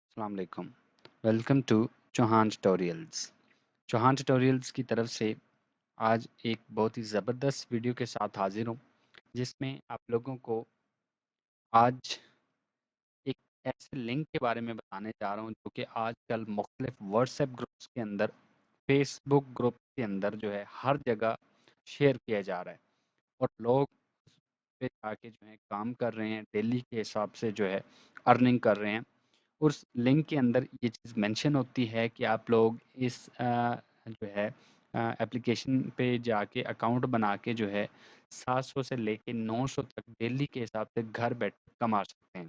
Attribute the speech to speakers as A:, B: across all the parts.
A: السلام علیکم، welcome to Chauhan tutorials. Chauhan tutorials کی طرف سے آج ایک بہت ہی زبردست ویڈیو کے ساتھ حاضر ہوں، جس میں آپ لوگوں کو آج ایک ایسے لنک کے بارے میں بتانے جا رہا ہوں جو کہ آج کل مختلف واٹس ایپ گروپس کے اندر، فیس بک گروپ کے اندر جو ہے ہر جگہ شیئر کیا جا رہا ہے، اور لوگ اس پہ جا کے جو ہے کام کر رہے ہیں، ڈیلی کے حساب سے جو ہے ارننگ کر رہے ہیں۔ اس لنک کے اندر یہ چیز مینشن ہوتی ہے کہ آپ لوگ اس جو ہے اپلیکیشن پہ جا کے اکاؤنٹ بنا کے جو ہے 700 سے لے کے 900 تک ڈیلی کے حساب سے گھر بیٹھے کما سکتے ہیں۔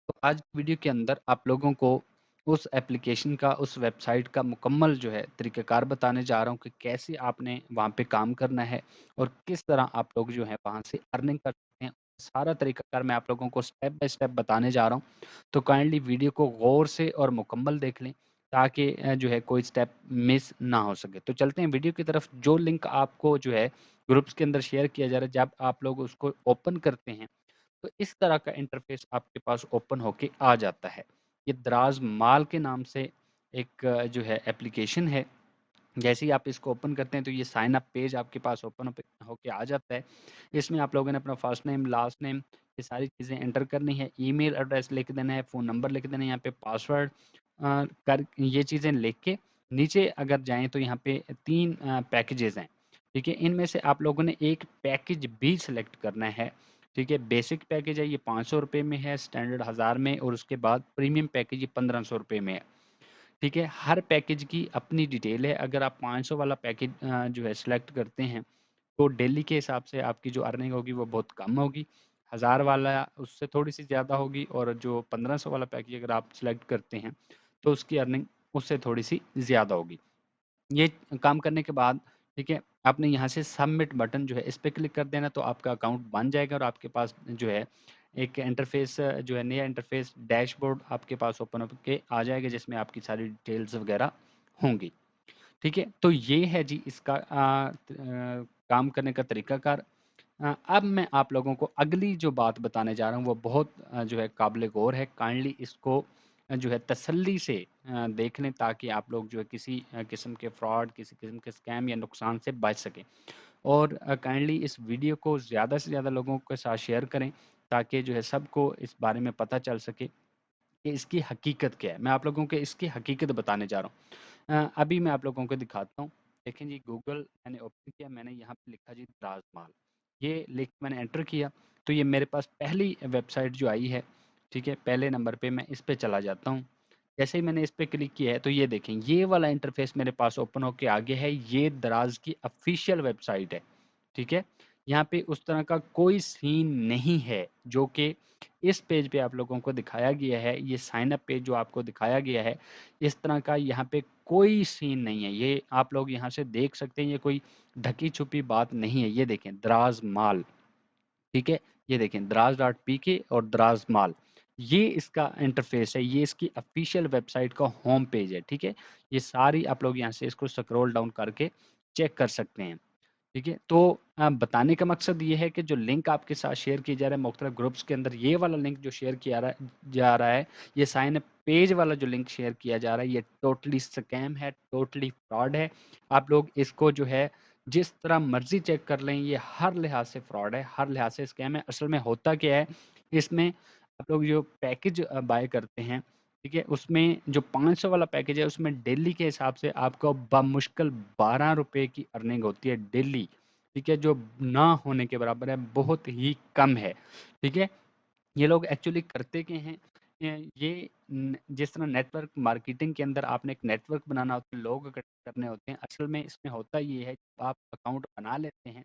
A: تو آج کی ویڈیو کے اندر آپ لوگوں کو اس اپلیکیشن کا، اس ویب سائٹ کا مکمل جو ہے طریقہ کار بتانے جا رہا ہوں کہ کیسے آپ نے وہاں پہ کام کرنا ہے اور کس طرح آپ لوگ جو ہے وہاں سے ارننگ کر سکتے ہیں۔ سارا طریقہ کار میں آپ لوگوں کو سٹیپ بائی سٹیپ بتانے جا رہا ہوں، تو کائنڈلی ویڈیو کو غور سے اور مکمل دیکھ لیں تاکہ جو ہے کوئی سٹیپ مس نہ ہو سکے۔ تو چلتے ہیں ویڈیو کی طرف۔ جو لنک آپ کو جو ہے گروپس کے اندر شیئر کیا جا رہا ہے، جب آپ لوگ اس کو اوپن کرتے ہیں تو اس طرح کا انٹرفیس آپ کے پاس اوپن ہو کے آ جاتا ہے۔ یہ دراز مال کے نام سے ایک جو ہے اپلیکیشن ہے۔ جیسے ہی آپ اس کو اوپن کرتے ہیں تو یہ سائن اپ پیج آپ کے پاس اوپن ہو کے آ جاتا ہے۔ اس میں آپ لوگوں نے اپنا فرسٹ نیم، لاسٹ نیم، یہ ساری چیزیں انٹر کرنی ہے، ای میل ایڈریس لکھ دینا ہے، فون نمبر لکھ دینا ہے، یہاں پہ پاسورڈ کر یہ چیزیں لکھ کے نیچے اگر جائیں تو یہاں پہ 3 پیکیجز ہیں، ٹھیک ہے۔ ان میں سے آپ لوگوں نے ایک پیکیج بھی سلیکٹ کرنا ہے، ٹھیک ہے۔ بیسک پیکیج ہے، یہ 500 روپے میں ہے، اسٹینڈرڈ 1000 میں، اور اس کے بعد پریمیم پیکیج یہ 1500 روپے میں ہے، ٹھیک ہے۔ ہر پیکیج کی اپنی ڈیٹیل ہے۔ اگر آپ 500 والا پیکیج جو ہے سلیکٹ کرتے ہیں تو ڈیلی کے حساب سے آپ کی جو ارننگ ہوگی وہ بہت کم ہوگی، 1000 والا اس سے تھوڑی سی زیادہ ہوگی، اور جو 1500 والا پیکیج اگر آپ سلیکٹ کرتے ہیں تو اس کی ارننگ اس سے تھوڑی سی زیادہ ہوگی۔ یہ کام کرنے کے بعد، ٹھیک ہے، آپ نے یہاں سے سبمٹ بٹن جو ہے اس پہ کلک کر دینا، تو آپ کا اکاؤنٹ بن جائے گا اور آپ کے پاس جو ہے ایک انٹرفیس جو ہے نیا انٹرفیس ڈیش بورڈ آپ کے پاس اوپن ہو کے آ جائے گا، جس میں آپ کی ساری ڈیٹیلز وغیرہ ہوں گی، ٹھیک ہے۔ تو یہ ہے جی اس کا کام کرنے کا طریقہ کار۔ اب میں آپ لوگوں کو اگلی جو بات بتانے جا رہا ہوں وہ بہت جو ہے قابل غور ہے۔ کائنڈلی اس کو جو ہے تسلی سے دیکھ لیں تاکہ آپ لوگ جو ہے کسی قسم کے فراڈ، کسی قسم کے اسکیم یا نقصان سے بچ سکیں، اور کائنڈلی اس ویڈیو کو زیادہ سے زیادہ لوگوں کے ساتھ شیئر کریں تاکہ جو ہے سب کو اس بارے میں پتہ چل سکے کہ اس کی حقیقت کیا ہے۔ میں آپ لوگوں کو اس کی حقیقت بتانے جا رہا ہوں۔ ابھی میں آپ لوگوں کو دکھاتا ہوں۔ دیکھیں جی، گوگل میں نے اوپن کیا، میں نے یہاں پہ لکھا جی دراز مال، یہ لکھ میں نے انٹر کیا تو یہ میرے پاس پہلی ویب سائٹ جو آئی ہے، ٹھیک ہے، پہلے نمبر پہ میں اس پہ چلا جاتا ہوں۔ جیسے ہی میں نے اس پہ کلک کیا ہے تو یہ دیکھیں یہ والا انٹرفیس میرے پاس اوپن ہو کے آگے ہے۔ یہ دراز کی افیشیل ویب سائٹ ہے، ٹھیک ہے۔ یہاں پہ اس طرح کا کوئی سین نہیں ہے جو کہ اس پیج پہ آپ لوگوں کو دکھایا گیا ہے۔ یہ سائن اپ پیج جو آپ کو دکھایا گیا ہے، اس طرح کا یہاں پہ کوئی سین نہیں ہے۔ یہ آپ لوگ یہاں سے دیکھ سکتے ہیں، یہ کوئی ڈھکی چھپی بات نہیں ہے۔ یہ دیکھیں دراز مال، ٹھیک ہے، یہ دیکھیں دراز ڈاٹ پی کے اور دراز مال، یہ اس کا انٹرفیس ہے، یہ اس کی افیشیل ویب سائٹ کا ہوم پیج ہے، ٹھیک ہے۔ یہ ساری آپ لوگ یہاں سے اس کو سکرول ڈاؤن کر کے چیک کر سکتے ہیں، ٹھیک ہے۔ تو بتانے کا مقصد یہ ہے کہ جو لنک آپ کے ساتھ شیئر کیا جا رہا ہے مختلف گروپس کے اندر، یہ والا لنک جو شیئر کیا جا رہا ہے، یہ سائن اپ پیج والا جو لنک شیئر کیا جا رہا ہے، یہ ٹوٹلی سکیم ہے، ٹوٹلی فراڈ ہے۔ آپ لوگ اس کو جو ہے جس طرح مرضی چیک کر لیں، یہ ہر لحاظ سے فراڈ ہے، ہر لحاظ سے اسکیم ہے۔ اصل میں ہوتا کیا ہے، اس میں آپ لوگ جو پیکج بائی کرتے ہیں، ٹھیک ہے، اس میں جو 500 والا پیکج ہے اس میں ڈیلی کے حساب سے آپ کو بمشکل 12 روپے کی ارننگ ہوتی ہے ڈیلی، ٹھیک ہے، جو نہ ہونے کے برابر ہے، بہت ہی کم ہے، ٹھیک ہے۔ یہ لوگ ایکچولی کرتے کیا ہیں، یہ جس طرح نیٹ ورک مارکیٹنگ کے اندر آپ نے ایک نیٹ ورک بنانا ہوتا ہے، لوگ اکٹھے کرنے ہوتے ہیں، اصل میں اس میں ہوتا یہ ہے کہ آپ اکاؤنٹ بنا لیتے ہیں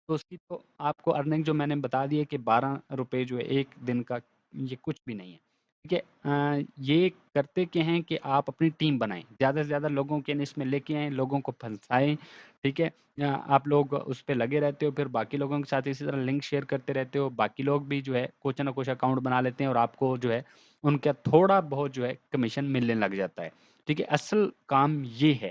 A: تو اس کی تو آپ کو ارننگ جو میں نے بتا دی ہے کہ 12 روپے جو ہے ایک دن کا، یہ کچھ بھی نہیں ہے، ٹھیک ہے۔ یہ کرتے کیا ہیں کہ آپ اپنی ٹیم بنائیں، زیادہ سے زیادہ لوگوں کے اس میں لے کے آئیں، لوگوں کو پھنسائیں، ٹھیک ہے۔ آپ لوگ اس پہ لگے رہتے ہو، پھر باقی لوگوں کے ساتھ اسی طرح لنک شیئر کرتے رہتے ہو، باقی لوگ بھی جو ہے کچھ نہ کچھ اکاؤنٹ بنا لیتے ہیں اور آپ کو جو ہے ان کا تھوڑا بہت جو ہے کمیشن ملنے لگ جاتا ہے، ٹھیک ہے۔ اصل کام یہ ہے،